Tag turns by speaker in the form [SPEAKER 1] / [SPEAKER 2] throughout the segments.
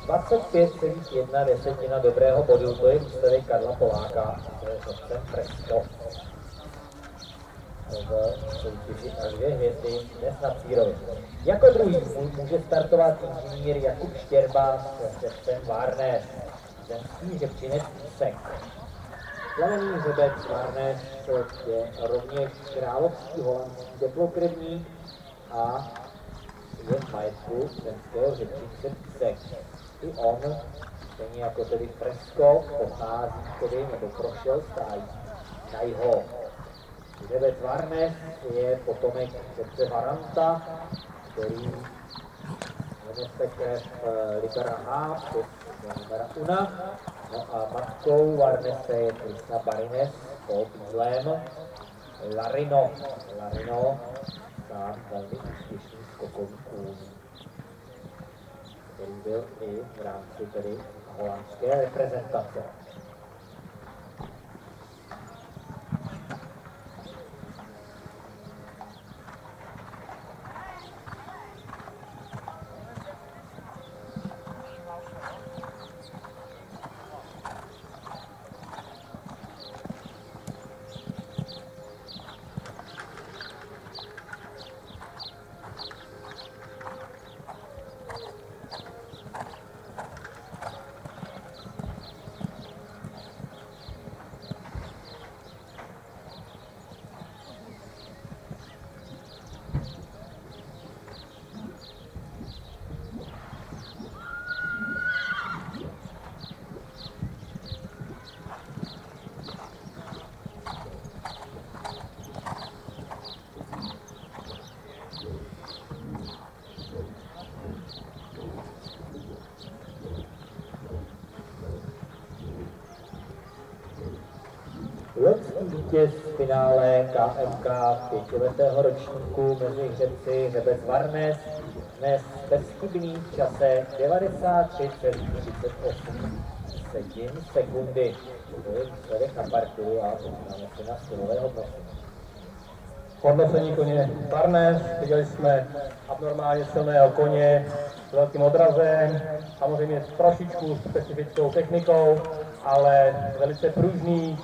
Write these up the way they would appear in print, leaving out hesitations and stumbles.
[SPEAKER 1] 25,1 dobrého bodu, to je výsledek Karla Poláka, to je Hudson Fresco. V soutěži a 2 hvězdy dnes na Círovi. Jako druhý může startovat inženýr Jakub Štěrba s hřebcem Varnes, zemský hřebčinec Písek. Plavený hřebec Varnes je rovněž královský holandský teplokrevník a je v majetku zemského hřebčince Písek. I on, stejně jako tedy Fresco, pochází tedy nebo prošel stájí na jeho. Hřebec Varnes je potomek hřebce Varanta, který nese krev Libera H plus Libera Una. No a matkou Varnese je Krishna Barines po bílém Larino. Larino sám velmi úspěšný skokový kůň, který byl i v rámci tedy holandské reprezentace. Loňský vítěz v finále KMK 5letého ročníku mezi hřebci hřebec Varnes dnes bezchybný v čase 93,38 sekundy. To je výsledek na partu a podíváme se na silové hodnocení.
[SPEAKER 2] Hodnocení koně Varnes, viděli jsme abnormálně silného koně s velkým odrazem, samozřejmě s trošičku specifickou technikou, ale velice pružný,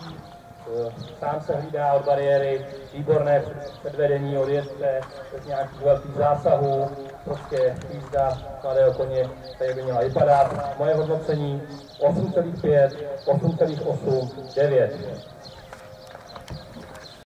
[SPEAKER 2] sám se hlídá od bariéry, výborné předvedení od jezdce, bez nějakých velkých zásahů, prostě jízda mladého koně, tady by měla vypadat. Moje hodnocení 8,5, 8,8, 9.